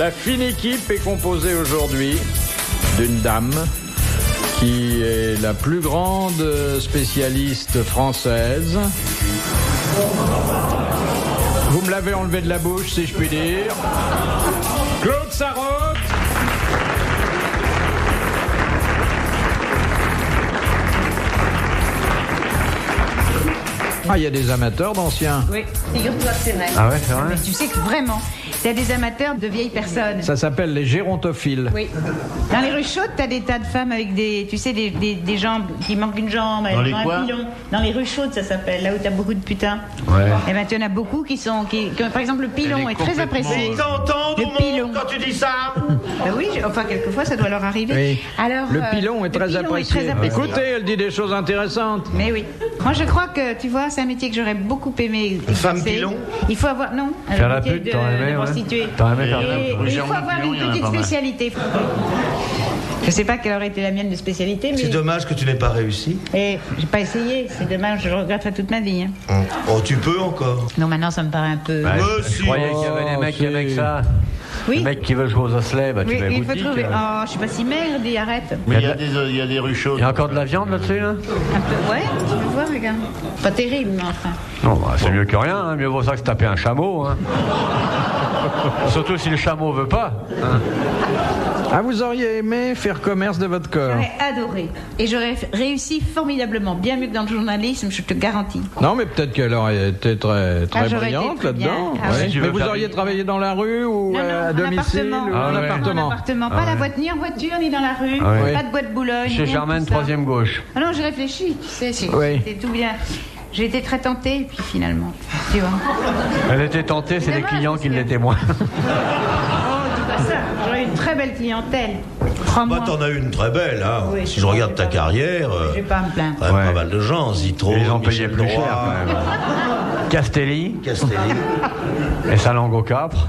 La fine équipe est composée aujourd'hui d'une dame qui est la plus grande spécialiste française. Vous me l'avez enlevé de la bouche, si je puis dire. Claude Sarraute. Ah, il y a des amateurs d'anciens. Oui, figure-toi que c'est vrai. Ah ouais, c'est vrai. Mais tu sais que vraiment, t'as des amateurs de vieilles personnes. Ça s'appelle les gérontophiles. Oui. Dans les rues chaudes, t'as des tas de femmes avec des, tu sais, des jambes qui manquent une jambe, Dans les elles ont quoi un pilon. Dans les rues chaudes, ça s'appelle, là où t'as beaucoup de putains. Ouais. Et ben, tu en as beaucoup qui par exemple, le pilon est très apprécié. T'entends, Le pilon. quand tu dis ça? Ben oui, enfin, quelquefois, ça doit leur arriver. Oui. Alors, Le pilon est très apprécié. Écoutez, elle dit des choses intéressantes. Mais oui. Moi, je crois que, tu vois, c'est un métier que j'aurais beaucoup aimé exercer. Femme pilon? Il faut avoir, non, Faire un la métier pute, t'aurais aimé, de ouais. prostituée. T'aurais aimé faire la Et pute. il faut avoir Pilon, une il y en a petite pas mal. spécialité. Je sais pas quelle aurait été la mienne de spécialité, mais... C'est dommage que tu n'aies pas réussi. Et j'ai pas essayé, c'est dommage, je le regretterai toute ma vie. Hein. Oh, tu peux encore. Non, maintenant, ça me paraît un peu... Ouais, Mais je si. croyais qu'il y avait des mecs qui aimaient que ça. Les Oui, mecs qui veulent jouer aux osselets, bah tu oui, vas il faut boutique. trouver... Oh, je suis pas si maigre, dis, arrête. Mais il y a des rues chaudes. Il y a encore de la viande là-dessus, là? Un peu, ouais, tu veux voir, regarde. Pas terrible, mais enfin. Non, bah, c'est mieux que rien, hein. Mieux vaut ça que se taper un chameau. Hein. Surtout si le chameau veut pas. Hein. Ah, vous auriez aimé faire commerce de votre corps? J'aurais adoré. Et j'aurais réussi formidablement, bien mieux que dans le journalisme, je te garantis. Non, mais peut-être qu'elle aurait été très j'aurais brillante été très bien. là-dedans. Ah, Ouais. oui. Tu Mais veux vous faire auriez des- travaillé dans la rue ou Non, non, à en domicile appartement. ou Ah en ouais. appartement? En appartement, Ah pas ouais. ni en voiture, ni dans la rue, Ah ouais. pas de boîte Boulogne. Chez rien de Germaine, tout ça. troisième gauche. Ah non, j'ai réfléchi, tu sais, Oui. c'était tout bien. J'ai été très tentée, et puis finalement, tu vois. Elle était tentée, c'est les dommage, clients parce qui que- l'étaient moins. Oh, dis pas ça, j'aurais une très belle clientèle. Crois-moi. Bah, t'en as une très belle, hein. Oui, Si je regarde ta carrière, Je vais pas me plaindre. quand même Ouais. pas mal de gens. Zitro, Ils ont payé Michel plus cher Droit, quand même. Castelli Castelli. et sa langue au capre.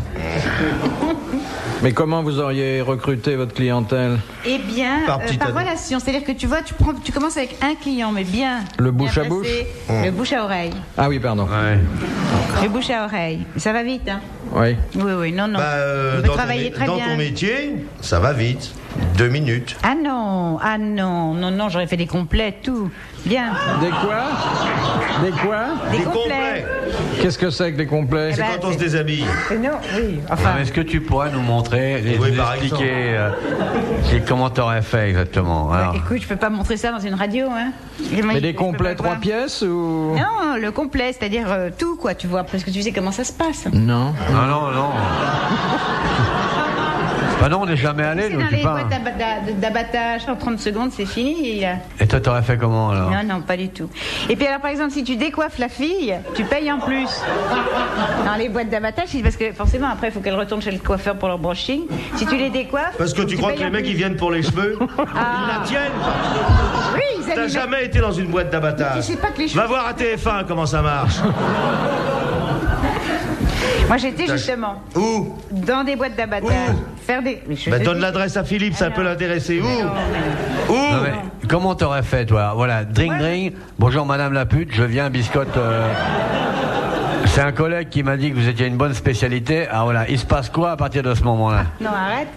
Mais comment vous auriez recruté votre clientèle? Eh bien, Par par petite année. relation, c'est-à-dire que tu vois, tu commences avec un client, mais bien. Le bien bouche à placé. bouche Le bouche à oreille. Ah oui, pardon. Ouais. Le bouche à oreille. Ça va vite, hein. Oui. Oui, oui, non, non. Bah, On peut travailler très dans bien. ton métier, ça va vite. 2 minutes. Ah non, non, j'aurais fait des complets, tout. Bien. Des quoi? Des quoi? Des Des complets. complets. Qu'est-ce que c'est que des complets? Eh ben, Quand on se déshabille. Non, oui. Ah, Enfin, mais est-ce que tu pourrais nous montrer, Oui, nous par expliquer comment t'aurais fait exactement? Alors, écoute, je peux pas montrer ça dans une radio, hein. Mais des complets 3 pièces ou? Non, le complet, c'est-à-dire tout, quoi, tu vois, parce que tu sais comment ça se passe. Non. non. Bah non, on n'est jamais allé, C'est nous, dans tu les parles. boîtes d'abattage, en 30 secondes, c'est fini. Et toi, t'aurais fait comment alors? Non, pas du tout. Et puis alors, par exemple, si tu décoiffes la fille, tu payes en plus. Dans les boîtes d'abattage, c'est parce que forcément, après, il faut qu'elle retourne chez le coiffeur pour leur brushing. Si tu les décoiffes... Parce que tu crois que payes les en mecs, plus. ils viennent pour les cheveux? Ils la tiennent. Oui, ils T'as allument- jamais été dans une boîte d'abattage. Tu sais pas que les Va cheveux... voir à TF1 comment ça marche. Moi, j'étais justement Où? dans des boîtes d'abattage. Faire des... Mais je Bah, te donne dis- l'adresse à Philippe, ça Ah, peut non. l'intéresser. Où? Non, mais- Où? Non, mais comment t'aurais fait, toi? Voilà, dring. Bonjour, madame la pute, je viens, biscotte. C'est un collègue qui m'a dit que vous étiez une bonne spécialité. Ah voilà, il se passe quoi à partir de ce moment-là? Non, arrête.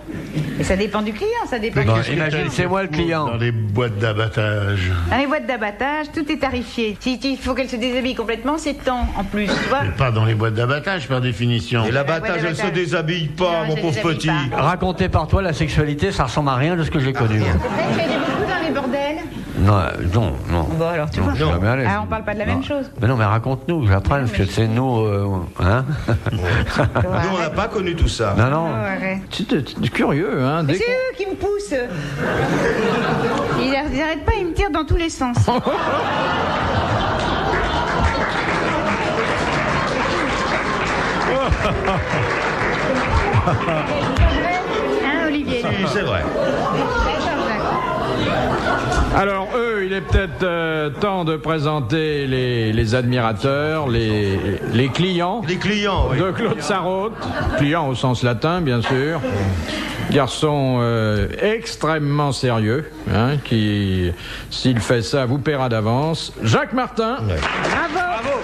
Et ça dépend du client, ça dépend Bon, du Qu'est-ce que imagine, t'as c'est moi le client. Dans les boîtes d'abattage. Dans les boîtes d'abattage, tout est tarifié. Si il faut qu'elle se déshabille complètement, c'est temps en plus, tu vois. Mais pas dans les boîtes d'abattage, par définition. Et l'abattage, Ouais, elle se l'abattage. déshabille pas, Non, mon je pauvre déshabille petit. pas. Raconté par toi, la sexualité, ça ressemble à rien de ce que j'ai connu. C'est vrai que tu allais beaucoup dans les bordels. Non. Bon, alors tu Non, vois. je suis jamais allé. Ah, on parle pas de la même chose. Mais non, mais raconte-nous, j'apprends, parce que c'est nous, hein? Nous, on n'a pas connu tout ça. Non. Oh, arrête. C'est curieux, hein? Mais Dès c'est eux qui me poussent. Ils n'arrêtent pas, ils me tirent dans tous les sens. Hein, Olivier? Oui, c'est vrai. Alors eux, il est peut-être temps de présenter les admirateurs, les clients Les clients, oui. de Claude Sarraute, clients au sens latin bien sûr, garçon extrêmement sérieux, hein, qui s'il fait ça vous paiera d'avance. Jacques Martin. Ouais. Bravo. Bravo.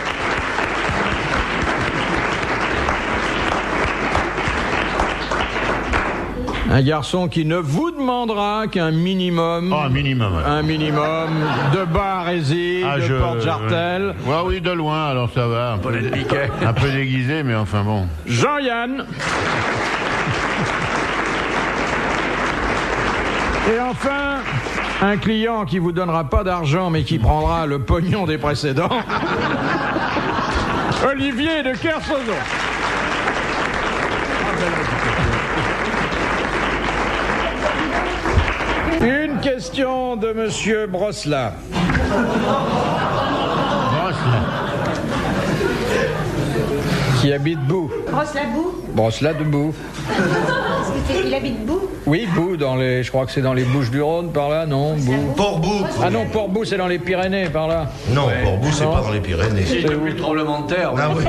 Un garçon qui ne vous demandera qu'un minimum. Oh, un minimum. Ouais. Un minimum de Barésie, de Porte-Jartel. Ouais, oui, de loin, alors ça va. Un peu déguisé, mais enfin bon. Jean-Yann. Et enfin, un client qui vous donnera pas d'argent, mais qui prendra le pognon des précédents. Olivier de Kersauzon. Une question de Monsieur Brosselat. Qui habite Boue. Brosse-la-boue. Brosselat de Boue. Il habite Boue. Oui, Boue, je crois que c'est dans les Bouches-du-Rhône, par là, non Boue. Port-Boue. Ah non, Port-Boue, c'est dans les Pyrénées, par là. Non, Port-Boue, c'est pas dans les Pyrénées. C'est depuis le tremblement de terre. Ah oui.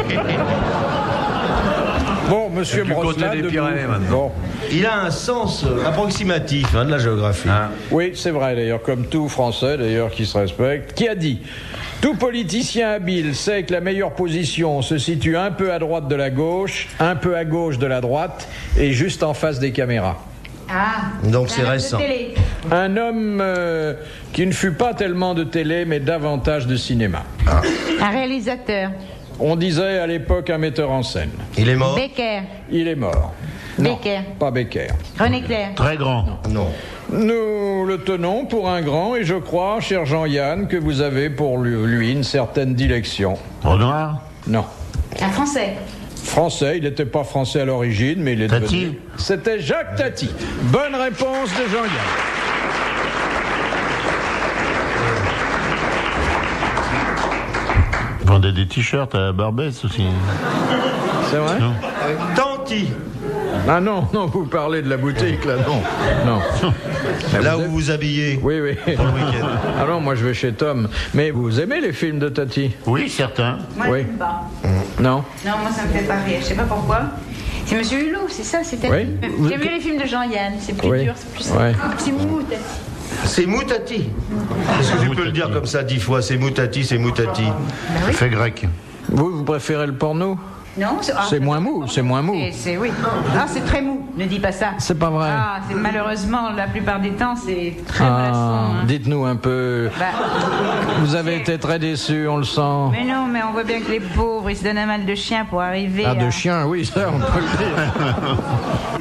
Bon, Monsieur Du côté Brosselat des de Pyrénées, Boue. maintenant. Bon. Il a un sens approximatif de la géographie. Oui, c'est vrai, d'ailleurs, comme tout Français, d'ailleurs, qui se respecte. Qui a dit « Tout politicien habile sait que la meilleure position se situe un peu à droite de la gauche, un peu à gauche de la droite, et juste en face des caméras. » Ah. Donc c'est un homme de récent. télé. Un homme qui ne fut pas tellement de télé, mais davantage de cinéma. Un réalisateur. On disait à l'époque un metteur en scène. Il est mort? Becker. Il est mort. Non, Becker. pas Becker. René Clair. Très grand. Non. Nous le tenons pour un grand, et je crois, cher Jean-Yann, que vous avez pour lui une certaine dilection. Renoir? Non. Un Français. Français, il n'était pas français à l'origine, mais il est Tati. devenu... C'était Jacques Tati. Bonne réponse de Jean-Yann. Ils vendaient des t-shirts à Barbès aussi. C'est vrai? Non. Tanti. Ah non, non, vous parlez de la boutique, là, non. Non. Là où vous habillez. Oui, oui. Pour le week-end. Ah non, moi je vais chez Tom. Mais vous aimez les films de Tati? Oui, certains. Moi, Oui. je n'aime pas. Non? Non, moi, ça me fait pas rire. Je sais pas pourquoi. C'est Monsieur Hulot, c'est ça, c'est Tati. Oui. J'aime mieux les films de Jean-Yann. C'est plus Oui. dur, c'est plus... Ouais. C'est mou, Tati. C'est Moutati. Est-ce que tu peux le dire comme ça 10 fois? C'est Moutati, c'est Moutati. Bah oui. Fait grec. Vous préférez le porno? Non, C'est moins mou, c'est moins mou. Oui. Ah, c'est très mou. Ne dis pas ça. C'est pas vrai. Ah, c'est malheureusement la plupart des temps, c'est très mollasson. Hein. Dites-nous un peu. Bah, Vous avez été très déçus, on le sent. mais non, mais on voit bien que les pauvres, ils se donnent un mal de chien pour arriver. Ah, à... de chien, oui, ça, on peut le dire.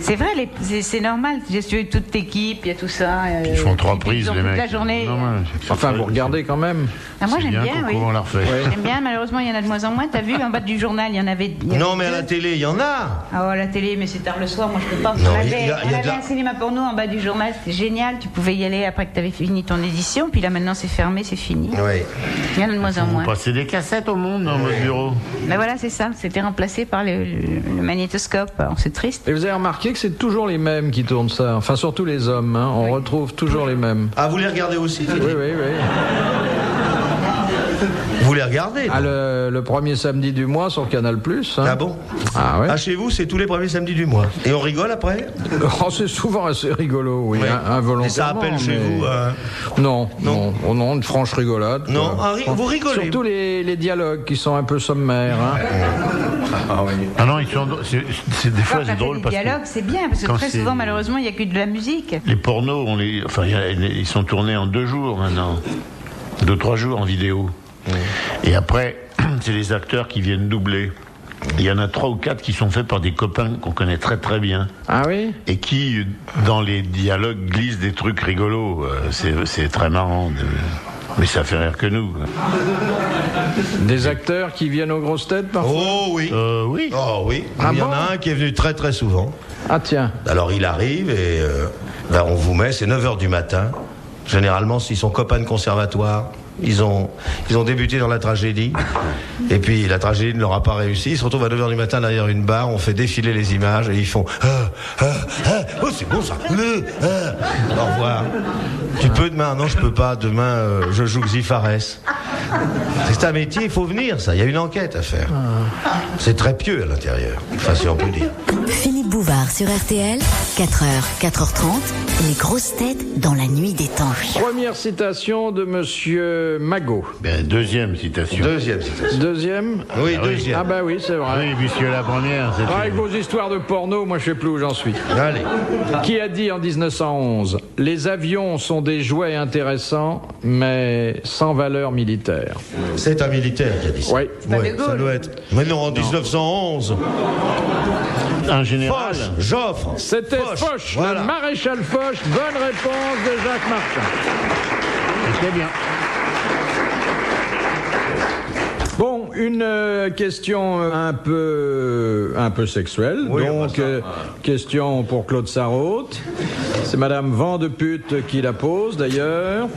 C'est vrai, c'est normal. J'ai suivi toute l'équipe, il y a tout ça. Ils font 3 ils prises, ont les toute mecs. la journée. Normal, c'est Enfin, très- vous regardez quand même. Ah, moi, c'est j'aime bien, Coco, oui. on la refait. J'aime bien, malheureusement, il y en a de moins en moins. T'as vu, en bas du journal, il y en avait. il y avait Non, mais à deux. la télé, il y en a. Ah, oh, la télé, mais c'est tard le soir, moi je peux pas. Non, on il y avait, a on de avait la- un cinéma porno en bas du journal, c'était génial. Tu pouvais y aller après que tu avais fini ton édition, puis là maintenant c'est fermé, c'est fini. Oui. Il y en a de moins en Vous moins. passez des cassettes au monde dans votre bureau. Mais voilà, c'est ça, c'était remplacé par le magnétoscope. Alors, c'est triste. Et vous avez remarqué que c'est toujours les mêmes qui tournent ça. Enfin, surtout les hommes, hein. On retrouve toujours les mêmes. Ah, vous les regardez aussi? Oui, oui, oui. Vous les regardez? Ah, le premier samedi du mois sur Canal+. Hein. Ah bon? Ah ouais. Ah, chez vous, c'est tous les premiers samedis du mois. Et on rigole après? Oh, c'est souvent assez rigolo, oui, Ouais. involontairement. Et ça appelle chez mais- vous Non, non, oh non, une franche rigolade. Non, quoi. vous rigolez. Surtout les dialogues qui sont un peu sommaires. Hein. Ah non, ils sont. C'est des fois Quand c'est t'as drôle fait des parce que dialogues, c'est bien, parce que quand très c'est- souvent, malheureusement, il n'y a que de la musique. les pornos, ils sont tournés en 2 jours maintenant, 2-3 jours en vidéo. Et après, c'est les acteurs qui viennent doubler. Il y en a 3 ou 4 qui sont faits par des copains qu'on connaît très très bien Ah oui? et qui, dans les dialogues, glissent des trucs rigolos. C'est très marrant. Mais ça fait rire que nous. Des acteurs qui viennent aux grosses têtes parfois? Oh oui. Oui. Oh oui. Ah il y en bon? a un qui est venu très très souvent. Ah tiens. Alors il arrive et là, on vous met, c'est 9h du matin. Généralement, s'ils sont copains de conservatoire, ils ont débuté dans la tragédie. Et puis la tragédie ne leur a pas réussi. Ils se retrouvent à 9h du matin derrière une barre, on fait défiler les images et ils font oh c'est bon ça. Au revoir. Tu peux demain? Non, je peux pas. Demain, je joue Xifares. C'est un métier, il faut venir, ça. Il y a une enquête à faire. C'est très pieux à l'intérieur, enfin, si on peut dire. Philippe Bouvard sur RTL, 4h, 4h30, les grosses têtes dans la nuit des temps. Première citation de Monsieur Magot. Ben, deuxième citation. Deuxième? Oui, deuxième. Ah bah oui, c'est vrai. Oui, puisque la première, c'était... Avec vos histoires de porno, moi je sais plus où j'en suis. Allez. Qui a dit en 1911 « Les avions sont des jouets intéressants, mais sans valeur militaire C'est un militaire qui a dit ça. Oui. pas De Ouais, Gaulle. ça doit être. Mais non, en 1911. Un général. Foch, Joffre. C'était Foch, Voilà. le maréchal Foch. Bonne réponse de Jacques Martin. C'était bien. Bon, une question un peu sexuelle. Oui, donc, question pour Claude Sarraute. C'est Madame Vandepute qui la pose d'ailleurs.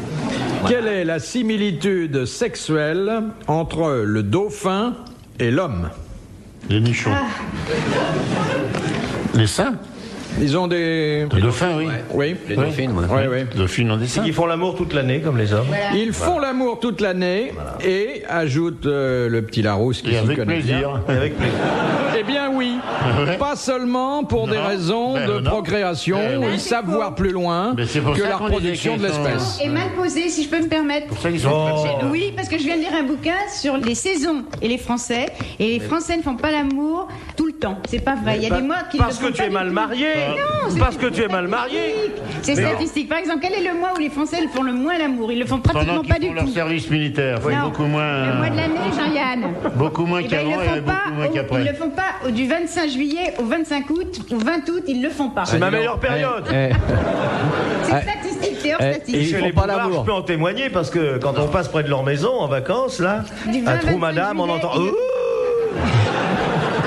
Quelle est la similitude sexuelle entre le dauphin et l'homme? Les nichons. Les seins. Ils ont des... Le dauphin, oui. Oui. Les dauphines, moi. Oui, oui. Dauphine en dessin. Ils font l'amour toute l'année, comme les hommes. Ils font l'amour toute l'année et ajoute le petit Larousse qui Et s'y avec connaît bien. plaisir. Et avec plaisir. Eh bien oui, Ouais. pas seulement pour des Non. raisons Ben de non. procréation, Ben ils savent voir plus loin Mais c'est pour que ça la qu'on reproduction de disait qu'ils l'espèce. Et mal posé, si je peux me permettre. Pour ça qu'ils sont très Oui, parce que je viens de lire un bouquin sur les saisons et les Français. Et les Français ne font pas l'amour tout le temps. C'est pas vrai. Il y a des mois qui Parce le que font tu pas es du mal tout. marié. Non, c'est Parce que tu es mal marié. C'est statistique. Par exemple, quel est le mois où les Français font le moins l'amour? Ils le font Pendant pratiquement pas qu'ils du font leur tout. service militaire. Faut Non. beaucoup moins. Le mois de l'année, Jean-Yann. Beaucoup moins Eh ben, ils qu'avant le et font pas. beaucoup moins Ils qu'après. le font pas du 25 juillet au 25 août, au 20 août, ils le font pas. C'est ma meilleure période. C'est statistique, c'est hors statistique. Ils Chez font les pas Bouvards, l'amour. je peux en témoigner parce que quand on passe près de leur maison en vacances, là, Du à 20, Trou Madame, on 25 entend. juillet,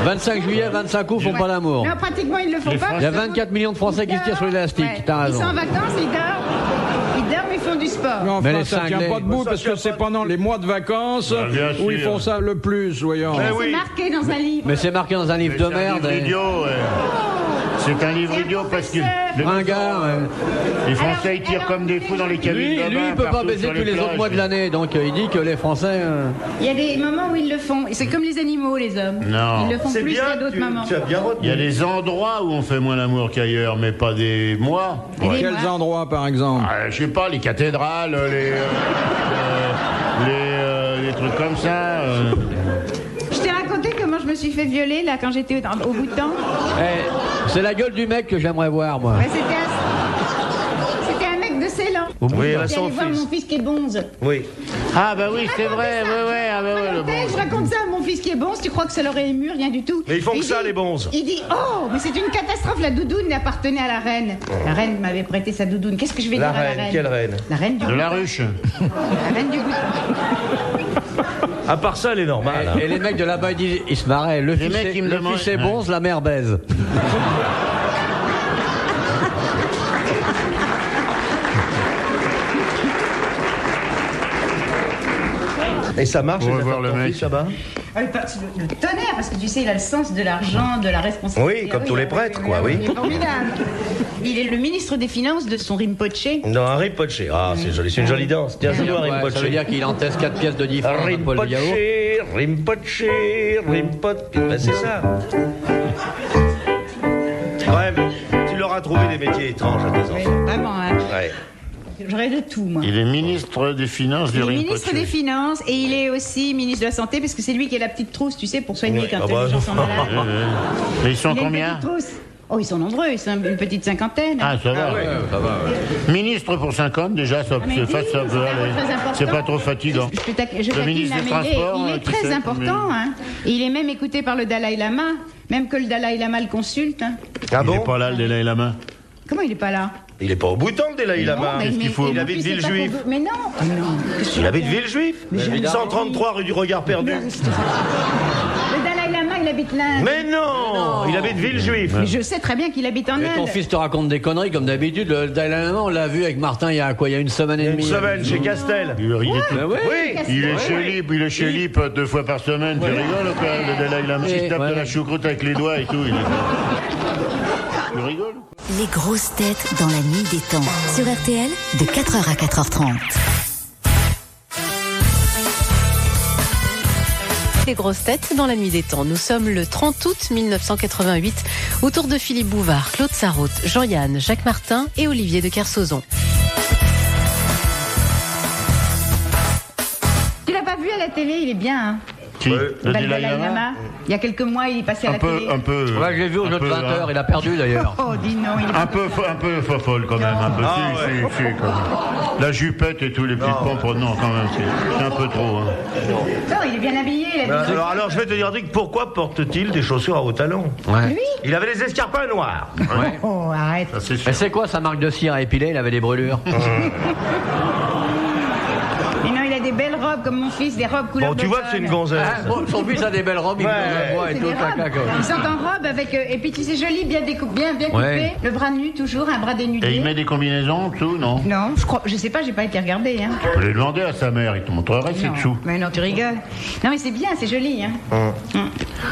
25 juillet, 25 août font pas l'amour. Non, pratiquement, ils le font Les pas. Il y a 24 millions de Français qui se tirent sur l'élastique, t'as Ils raison. sont en vacances, ils dorment, ils font du sport. Mais Mais enfin, les ça tient cinglés. pas debout Ça parce tient que c'est pas pendant les mois de vacances Bah, bien où ils sûr. font ça le plus, voyons. Eh C'est oui. marqué dans un livre. Mais c'est marqué dans un livre de C'est un merde. livre et- idiot, ouais. C'est un livre C'est un idiot parce que professeur. Ringard. les Français Alors, ils tirent comme des fous dans les Lui, cabines de bain. il peut pas partout baiser sur tous les plages. autres mois de l'année, donc il dit que les Français. Il y a des moments où ils le font. Et c'est comme les animaux, les hommes. Non. Ils le font C'est plus bien, qu'à d'autres moments. tu as bien retenu. Il y a des endroits où on fait moins l'amour qu'ailleurs, mais pas des mois. Et des Quels mois. endroits, par exemple? Je sais pas, les cathédrales, les trucs comme ça. Je t'ai raconté comment je me suis fait violer là quand j'étais au Bhoutan. C'est la gueule du mec que j'aimerais voir, moi. Ouais, c'était un mec de Ceylan. Oui, elle a J'étais son allé voir fils. mon fils qui est bonze. Oui. Ah bah oui, c'est vrai, ouais, ah bah ouais, le bon. Je raconte ça à mon fils qui est bonze, tu crois que ça l'aurait ému, rien du tout. Mais ils font Il que ça, dit- les bonzes. Il dit, oh, mais c'est une catastrophe, la doudoune appartenait à la reine. La reine m'avait prêté sa doudoune, qu'est-ce que je vais La dire à la reine, reine? quelle reine? La reine du De la Bhoutan. ruche. La reine du Bhoutan. À part ça, elle est normale. hein. Et les mecs de là-bas, ils se marraient. Le Les fils mecs, est- ils me le demandent- fils est bonze, la mère baise. Et ça marche, On va les voir affaires de le ton mec. fils, là-bas Ah, le tonnerre, parce que tu sais, il a le sens de l'argent, de la responsabilité. Oui, comme tous les prêtres, quoi, oui. Il est formidable. Il est le ministre des Finances de son Rinpoche. Non, un Rinpoche. Ah, c'est joli, c'est une jolie danse. Tiens, je joue un Ouais, Rinpoche. ça veut dire qu'il encaisse 4 pièces de 10 francs dans le poil de yaourt. Rinpoche, Rinpoche. Ben, c'est ça. Ouais, mais tu leur as trouvé des métiers étranges à tes Oui, enfants. vraiment, hein. Ouais. J'aurais de tout, moi. Il est ministre des Finances du Il est Rinpoche. ministre des Finances et il est aussi ministre de la Santé parce que c'est lui qui a la petite trousse, tu sais, pour soigner Ouais, quand ah bah, les gens sont malades. Mais ils sont Il a une combien petite trousse. Oh, ils sont nombreux, ils sont une petite cinquantaine. Ah, ça va. Ministre pour 50, déjà, ça, mais ça, dis, ça peut c'est pas aller. très important. C'est pas trop fatigant. Je taquine, ministre des mais Transports, il est tu très sais, important. Hein. Et il est même écouté par le Dalai Lama, même que le Dalai Lama le consulte. Hein. Ah Il est bon? pas là, le Dalai Lama. Comment il est pas là? Il est pas au Bhoutan, le Dalai Lama. Non, mais- Qu'est-ce qu'il faut mais Il mon habite fils est pas Villejuif. pour- Mais non, non. Il habite Villejuif. 133 rue du Regard Perdu. Le Dalai Lama, il habite l'Inde. Mais non, il habite Villejuif. Mais je sais très bien qu'il habite en Et ton Inde. fils te raconte des conneries comme d'habitude. Le Dalai Lama, on l'a vu avec Martin il y a quoi? Il y a une semaine et Une demie. semaine chez Castel. Il est tout- Ben oui. Oui. Il est chez Lip, il est chez Lip 2 fois par semaine. Tu rigoles ou quoi, le Dalai Lama? Il se tape de la choucroute avec les doigts et tout. Tu rigoles? Les grosses têtes dans la nuit des temps. Sur RTL, de 4h à 4h30. les grosses têtes dans la nuit des temps. Nous sommes le 30 août 1988, autour de Philippe Bouvard, Claude Sarraute, Jean-Yann, Jacques Martin et Olivier de Kersauzon. Tu l'as pas vu à la télé, il est bien, hein. Qui ? Le Dalai Dalai Lama Lama. Il y a quelques mois, il est passé à la télé. Un peu. Ouais, je l'ai vu au jeu de 20h, il a perdu d'ailleurs. Oh, dis non, il est Un peu fofolle quand même, un peu. Si, quand même. La jupette et tous les petites pompes, non, quand même, c'est un peu trop. Hein. Non, il est bien habillé. Il a des... Alors je vais te dire, Dick, pourquoi porte-t-il des chaussures à hauts talons ? Ouais. Lui ? Il avait des escarpins noirs. Ouais. Oh, arrête. Ça, c'est sûr. Mais c'est quoi sa marque de cire à épiler? Il avait des brûlures. Et non, il a des belles robes comme mon fils, des robes couleur Bon, tu vois que c'est une gonzesse. Ah, bon, son fils a des belles robes, il Ouais. nous envoie et C'est tout, des robes. caca. Ils sont en robe avec... et puis tu sais, joli, bien découpé, bien coupé. Ouais. Le bras nu, toujours, un bras dénudé. Et il met des combinaisons, tout, non ? Non, je sais pas, j'ai pas été regarder. Hein. Je l'ai demandé à sa mère, il te montrerait ses Non. dessous. Mais non, tu rigoles. Non, mais c'est bien, c'est joli. Hein.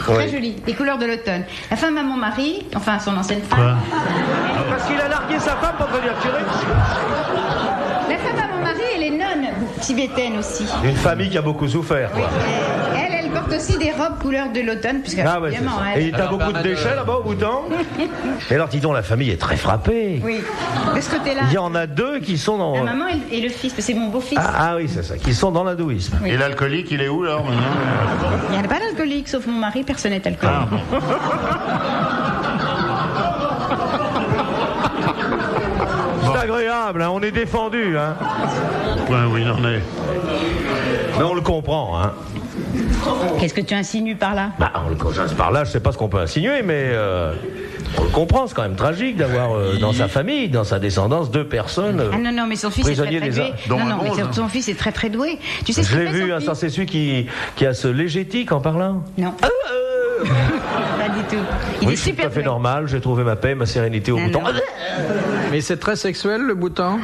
Très joli. Les couleurs de l'automne. La femme à mon mari, enfin son ancienne femme. Quoi ? Parce qu'il a largué sa femme pour venir tirer. La femme à mon mari, elle est nonne tibétaine aussi. Une famille qui a beaucoup souffert, Oui. quoi. Elle porte aussi des robes couleur de l'automne, puisque Ah ouais, c'est évidemment, ça. elle... Et t'as Alors, beaucoup de permet de- déchets là-bas au Bhoutan. Et alors, dis donc, la famille est très frappée. Oui, de ce côté-là. Il y en a deux qui sont dans... La maman et le fils, parce que c'est mon beau-fils. Ah oui, c'est ça, qui sont dans l'hindouisme. Et l'alcoolique, il est où, alors, maintenant ? Il n'y a pas d'alcoolique, sauf mon mari, personne n'est alcoolique. Ah, bon. C'est agréable, hein, on est défendu, hein. Point où il en est. Mais on le comprend, hein. Qu'est-ce que tu insinues par là? Bah, par là, je sais pas ce qu'on peut insinuer, mais on le comprend, c'est quand même tragique d'avoir dans sa famille, dans sa descendance, deux personnes. Ah non, mais son fils est très prisonnier très des doué. arts. Dont Non, un mais drôle, son fils est très très doué. Tu sais ce Je qu'il l'ai fait, vu, son hein, ça fils c'est celui qui a ce légétique en parlant. Non, pas du tout. Il Oui, est je suis tout super à fait doué. normal, j'ai trouvé ma paix, ma sérénité au Non, Bhoutan. non. Mais c'est très sexuel, le Bhoutan.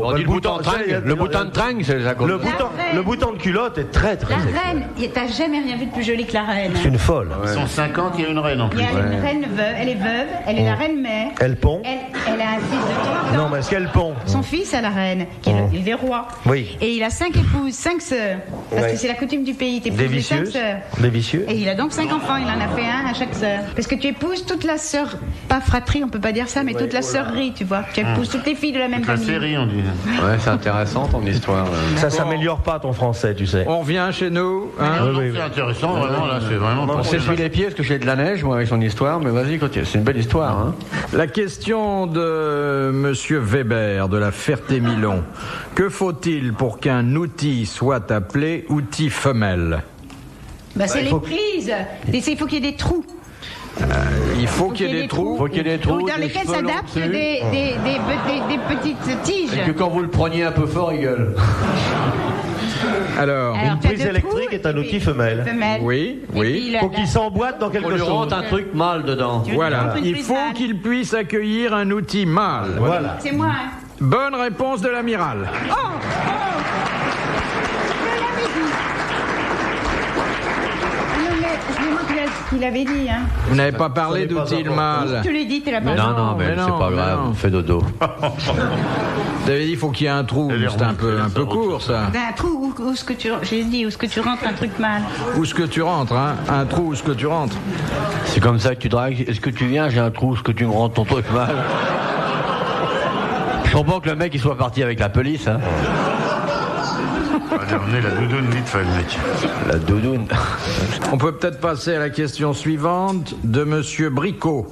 On dit le bouton de ça, tringue. Le bouton de tringue, c'est ça. Le bouton de culotte est très très La sexuel. reine, t'as jamais rien vu de plus joli que la reine. C'est une folle. Ils sont 50, il y a une reine en Il plus. y a une reine veuve, elle est veuve, elle est la reine mère. Elle pond. Elle a un fils de 3 ans. Non, mais est-ce qu'elle pond? Son fils à la reine, qui est il est roi. Oui. Et il a 5 épouses, 5 sœurs. Parce Ouais. que c'est la coutume du pays, t'épouses Des les 5 vicieuses. sœurs. Des vicieux. Et il a donc 5 enfants, il en a fait un à chaque sœur. Parce que tu épouses toute la sœur, pas fratrie, on peut pas dire ça, mais toute la sœurrie, tu vois. Tu épouses toutes les filles de la même La famille. série, on dit. Ouais, c'est intéressant ton histoire. Ça s'améliore pas ton français, tu sais. On revient chez nous. Hein. Non, non, oui, c'est oui. intéressant, vraiment, là, c'est vraiment On pas s'essuie les pieds parce que j'ai de la neige, moi, avec son histoire, mais vas-y, continue. C'est une belle histoire, hein. La question de Monsieur Weber de la Ferté-Milon. Que faut-il pour qu'un outil soit appelé outil femelle? Bah, c'est les prises. Il faut qu'il y ait des trous. Il faut qu'il y ait des trous. Faut qu'il y ait des trous, Dans des lesquels cheveux longs s'adaptent dessus. des petites tiges. Et que quand vous le preniez un peu fort, il gueule. Alors, Une t'as prise deux électrique trous, est un et outil puis- femelle. oui, Et oui. puis, Faut qu'il s'emboîte dans On quelque lui chose. rentre un truc mâle dedans. Voilà. Une Il prise faut mâle. qu'il puisse accueillir un outil mâle. Voilà. C'est moi, hein. Bonne réponse de l'amiral. Je l'avais dit. Non, mais c'est moi qui l'avais dit, hein. Vous n'avez pas parlé n'est pas d'outil important. mâle. Tu l'as dit, tu l'as pas dit. Non, non, mais mais c'est non, pas mais grave, non. fais dodo. Vous avez dit il faut qu'il y ait un trou. Elle est C'est un peu remontée, ça court, ça. Un trou où ce que tu... J'ai dit, où ce que tu rentres un truc mal. Où est-ce que tu rentres, hein? Un trou où est-ce que tu rentres. C'est comme ça que tu dragues. Est-ce que tu viens? J'ai un trou, est-ce que tu me rends ton truc mal? Je comprends que le mec il soit parti avec la police, hein. Allez, on est la doudoune vite fait, le mec. La doudoune. On peut peut-être passer à la question suivante de Monsieur Bricot.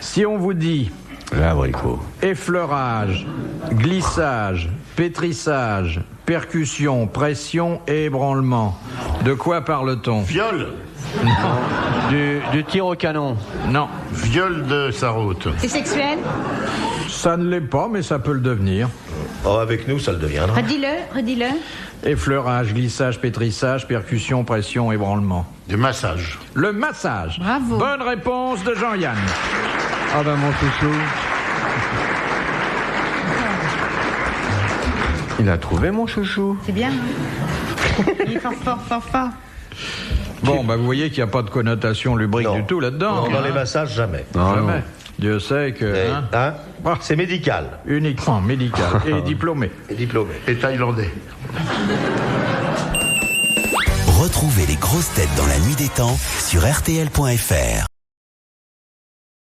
Si on vous dit L'abricot. effleurage, glissage, pétrissage, percussion, pression et ébranlement, de quoi parle-t-on? Viol. Du tir au canon. Non, Viol de Sarraute. C'est sexuel? ça ne l'est pas, mais ça peut le devenir. Oh, avec nous, ça le deviendra. Redis-le. Effleurage, glissage, pétrissage, percussion, pression, ébranlement. Du massage. Le massage. Bravo. Bonne réponse de Jean-Yann. Ah ben mon chouchou. Il a trouvé mon chouchou. C'est bien, hein. Il est fort. Bon, bah vous voyez qu'il n'y a pas de connotation lubrique Non. du tout là-dedans. Non, dans hein. les massages, jamais. Jamais. Dieu sait que... Et, hein, hein, c'est médical uniquement médical et diplômé. et diplômé. Et thaïlandais. Retrouvez les grosses têtes dans la nuit des temps sur RTL.fr.